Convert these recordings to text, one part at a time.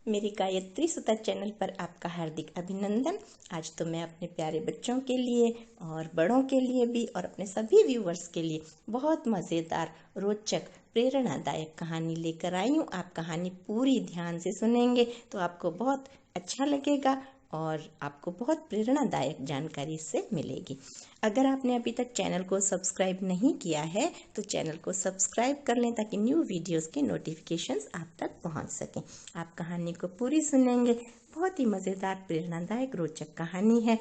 मेरी गायत्री सुता चैनल पर आपका हार्दिक अभिनंदन। आज तो मैं अपने प्यारे बच्चों के लिए और बड़ों के लिए भी और अपने सभी व्यूवर्स के लिए बहुत मज़ेदार, रोचक, प्रेरणादायक कहानी लेकर आई हूँ। आप कहानी पूरी ध्यान से सुनेंगे तो आपको बहुत अच्छा लगेगा और आपको बहुत प्रेरणादायक जानकारी इससे मिलेगी। अगर आपने अभी तक चैनल को सब्सक्राइब नहीं किया है तो चैनल को सब्सक्राइब कर लें ताकि न्यू वीडियोस के नोटिफिकेशंस आप तक पहुंच सकें। आप कहानी को पूरी सुनेंगे, बहुत ही मज़ेदार, प्रेरणादायक, रोचक कहानी है।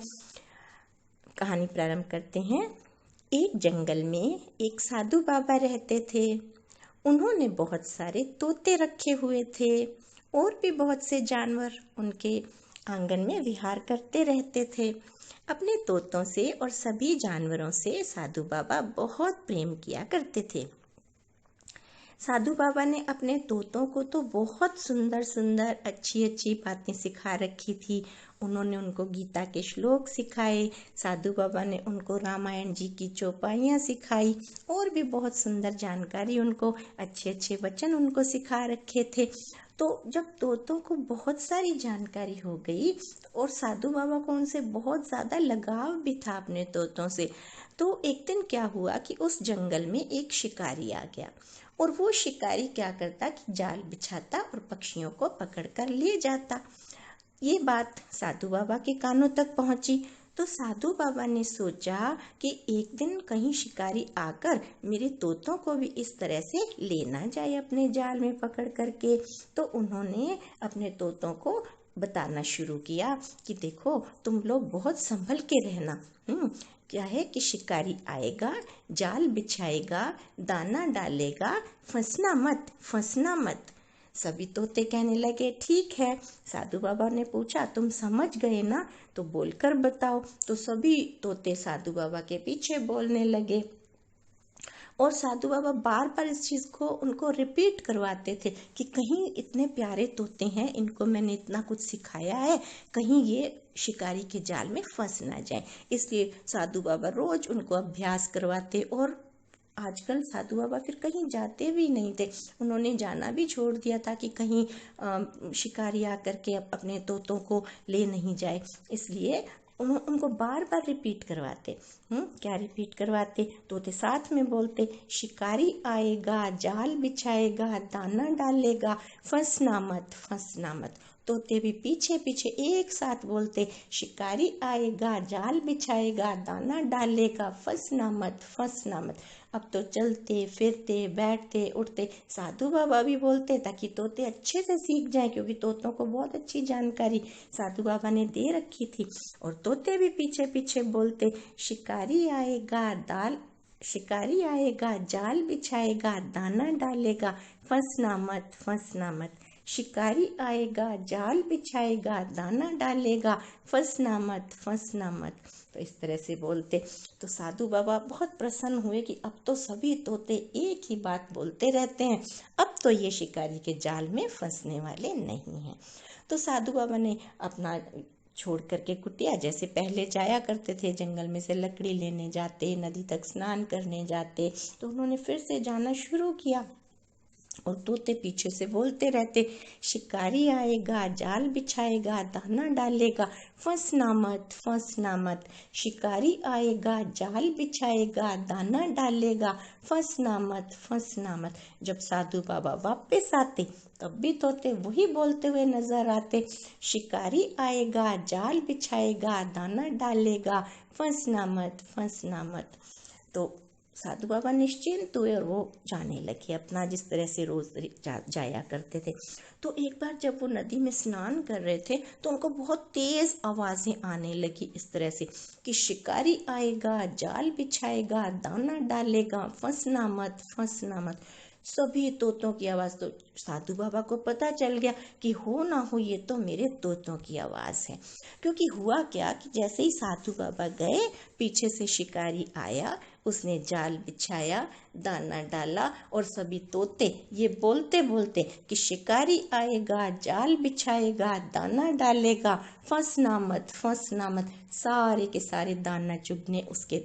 कहानी प्रारंभ करते हैं। एक जंगल में एक साधु बाबा रहते थे। उन्होंने बहुत सारे तोते रखे हुए थे और भी बहुत से जानवर उनके आंगन में विहार करते रहते थे। अपने तोतों से और सभी जानवरों से साधु बाबा बहुत प्रेम किया करते थे। साधु बाबा ने अपने तोतों को तो बहुत सुंदर सुंदर अच्छी अच्छी बातें सिखा रखी थी। उन्होंने उनको गीता के श्लोक सिखाए, साधु बाबा ने उनको रामायण जी की चौपाइयाँ सिखाई और भी बहुत सुंदर जानकारी, उनको अच्छे अच्छे वचन उनको सिखा रखे थे। तो जब तोतों को बहुत सारी जानकारी हो गई और साधु बाबा को उनसे बहुत ज़्यादा लगाव भी था अपने तोतों से, तो एक दिन क्या हुआ कि उस जंगल में एक शिकारी आ गया। और वो शिकारी क्या करता कि जाल बिछाता और पक्षियों को पकड़ कर ले जाता। ये बात साधु बाबा के कानों तक पहुंची तो साधु बाबा ने सोचा कि एक दिन कहीं शिकारी आकर मेरे तोतों को भी इस तरह से ले ना जाए अपने जाल में पकड़ करके। तो उन्होंने अपने तोतों को बताना शुरू किया कि देखो, तुम लोग बहुत संभल के रहना। क्या है कि शिकारी आएगा, जाल बिछाएगा, दाना डालेगा, फंसना मत, फंसना मत। सभी तोते कहने लगे ठीक है। साधु बाबा ने पूछा तुम समझ गए ना, तो बोलकर बताओ। तो सभी तोते साधु बाबा के पीछे बोलने लगे और साधु बाबा बार बार इस चीज़ को उनको रिपीट करवाते थे कि कहीं इतने प्यारे तोते हैं, इनको मैंने इतना कुछ सिखाया है, कहीं ये शिकारी के जाल में फंस ना जाए। इसलिए साधु बाबा रोज उनको अभ्यास करवाते और आजकल साधु बाबा फिर कहीं जाते भी नहीं थे। उन्होंने जाना भी छोड़ दिया था कि कहीं शिकारी आकर के अपने तोतों को ले नहीं जाए। इसलिए उनको बार बार रिपीट करवाते। क्या रिपीट करवाते? तोते साथ में बोलते, शिकारी आएगा, जाल बिछाएगा, दाना डालेगा, फंसना मत, फंसना मत। तोते भी पीछे पीछे एक साथ बोलते, शिकारी आएगा, जाल बिछाएगा, दाना डालेगा, फंसना मत, फंसना मत। अब तो चलते फिरते बैठते उठते साधु बाबा भी बोलते ताकि तोते अच्छे से सीख जाएं, क्योंकि तोतों को बहुत अच्छी जानकारी साधु बाबा ने दे रखी थी। और तोते भी पीछे पीछे बोलते, शिकारी आएगा, जाल बिछाएगा, दाना डालेगा, फंसना मत, फंसना मत। शिकारी आएगा, जाल बिछाएगा, दाना डालेगा, फंसना मत, फंसना मत। तो इस तरह से बोलते। तो साधु बाबा बहुत प्रसन्न हुए कि अब तो सभी तोते एक ही बात बोलते रहते हैं, अब तो ये शिकारी के जाल में फंसने वाले नहीं हैं। तो साधु बाबा ने अपना छोड़ करके कुटिया, जैसे पहले जाया करते थे, जंगल में से लकड़ी लेने जाते, नदी तक स्नान करने जाते, तो उन्होंने फिर से जाना शुरू किया और तोते पीछे से बोलते रहते, शिकारी आएगा, जाल बिछाएगा, दाना डालेगा, फंसना मत, फंसना मत। शिकारी आएगा, जाल बिछाएगा, दाना डालेगा, फंसना मत, फंसना मत। जब साधु बाबा वापस आते तब भी तोते वही बोलते हुए नजर आते, शिकारी आएगा, जाल बिछाएगा, दाना डालेगा, फंसना मत, फंसना मत। तो साधु बाबा निश्चिंत हुए और वो जाने लगे अपना जिस तरह से रोज जाया करते थे। तो एक बार जब वो नदी में स्नान कर रहे थे तो उनको बहुत तेज आवाजें आने लगी इस तरह से कि शिकारी आएगा, जाल बिछाएगा, दाना डालेगा, फंसना मत, फंसना मत। सभी तोतों की आवाज, तो साधु बाबा को पता चल गया कि हो ना हो ये तो मेरे तोतों की आवाज है। क्योंकि हुआ क्या कि जैसे ही साधु बाबा गए, पीछे से शिकारी आया, उसने जाल बिछाया, दाना डाला और सभी तोते ये बोलते बोलते कि शिकारी आएगा, जाल बिछाएगा, दाना डालेगा, फंसना मत, फंसना मत, सारे के सारे दाना चुगने उसके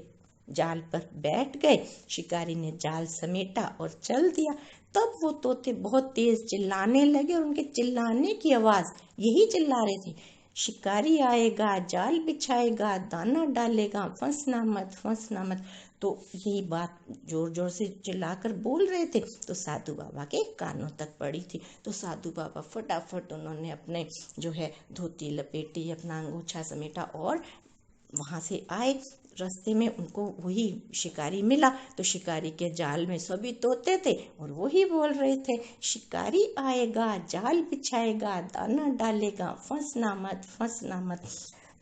जाल पर बैठ गए। शिकारी ने जाल समेटा और चल दिया। तब वो तोते बहुत तेज चिल्लाने लगे और उनके चिल्लाने की आवाज यही चिल्ला रहे थे, शिकारी आएगा, जाल बिछाएगा, दाना डालेगा, फंसना मत, फंसना मत। तो यही बात जोर जोर से चिल्लाकर बोल रहे थे, तो साधु बाबा के कानों तक पड़ी थी। तो साधु बाबा फटाफट उन्होंने अपने जो है धोती लपेटी, अपना अंगूछा समेटा और वहां से आए। रास्ते में उनको वही शिकारी मिला, तो शिकारी के जाल में सभी तोते थे और वही बोल रहे थे, शिकारी आएगा, जाल बिछाएगा, दाना डालेगा, फंसना मत, फंसना मत।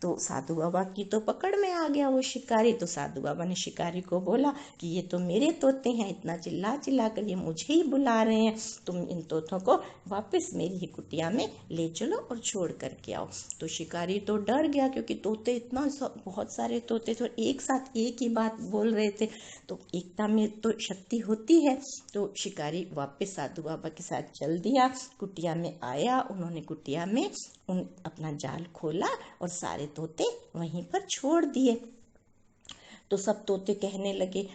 तो साधु बाबा की तो पकड़ में आ गया वो शिकारी। तो साधु बाबा ने शिकारी को बोला कि ये तो मेरे तोते हैं, इतना चिल्ला चिल्ला कर ये मुझे ही बुला रहे हैं, तुम इन तोतों को वापस मेरी ही कुटिया में ले चलो और छोड़ करके आओ। तो शिकारी तो डर गया, क्योंकि तोते इतना बहुत सारे तोते थे, एक साथ एक ही बात बोल रहे थे, तो एकता में तो शक्ति होती है। तो शिकारी वापस साधु बाबा के साथ चल दिया, कुटिया में आया, उन्होंने कुटिया में अपना जाल खोला और सारे तोते वहीं पर छोड़ दिए। तो सब तोते कहने लगे,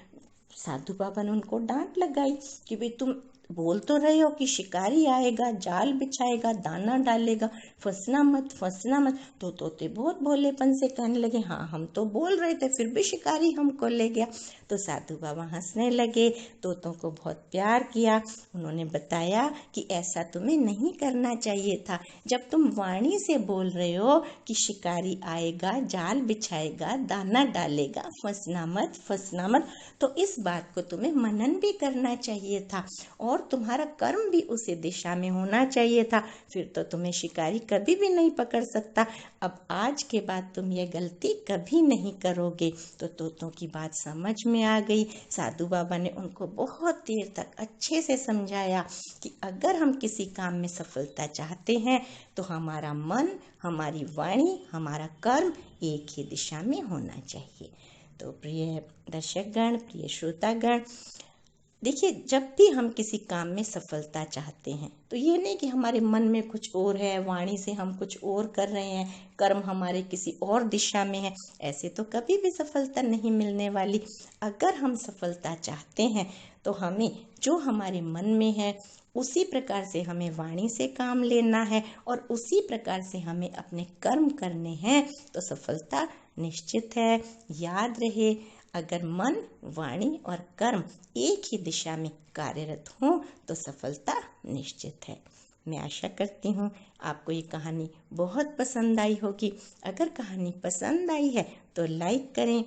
साधु बाबा ने उनको डांट लगाई कि भाई तुम बोल तो रहे हो कि शिकारी आएगा, जाल बिछाएगा, दाना डालेगा, फंसना मत, फंसना मत। तो तोते बहुत भोलेपन से कहने लगे, हाँ हम तो बोल रहे थे, फिर भी शिकारी हमको ले गया। तो साधु बाबा हंसने लगे, तोतों को बहुत प्यार किया। उन्होंने बताया कि ऐसा तुम्हें नहीं करना चाहिए था। जब तुम वाणी से बोल रहे हो कि शिकारी आएगा, जाल बिछाएगा, दाना डालेगा, फंसना मत, फंसना मत, तो इस बात को तुम्हें मनन भी करना चाहिए था और तुम्हारा कर्म भी उसी दिशा में होना चाहिए था, फिर तो तुम्हें शिकारी कभी भी नहीं पकड़ सकता। अब आज के बाद तुम ये गलती कभी नहीं करोगे। तो तोतों की बात समझ में आ गई। साधु बाबा ने उनको बहुत देर तक अच्छे से समझाया कि अगर हम किसी काम में सफलता चाहते हैं तो हमारा मन, हमारी वाणी, हमारा कर्म एक ही दिशा में होना चाहिए। तो प्रिय दर्शकगण, प्रिय श्रोतागण, देखिए जब भी हम किसी काम में सफलता चाहते हैं तो ये नहीं कि हमारे मन में कुछ और है, वाणी से हम कुछ और कर रहे हैं, कर्म हमारे किसी और दिशा में है, ऐसे तो कभी भी सफलता नहीं मिलने वाली। अगर हम सफलता चाहते हैं तो हमें जो हमारे मन में है उसी प्रकार से हमें वाणी से काम लेना है और उसी प्रकार से हमें अपने कर्म करने हैं, तो सफलता निश्चित है। याद रहे, अगर मन, वाणी और कर्म एक ही दिशा में कार्यरत हों तो सफलता निश्चित है। मैं आशा करती हूँ आपको ये कहानी बहुत पसंद आई होगी। अगर कहानी पसंद आई है तो लाइक करें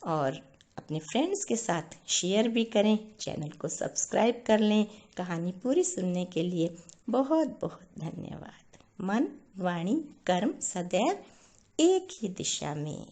और अपने फ्रेंड्स के साथ शेयर भी करें, चैनल को सब्सक्राइब कर लें। कहानी पूरी सुनने के लिए बहुत बहुत धन्यवाद। मन, वाणी, कर्म सदैव एक ही दिशा में।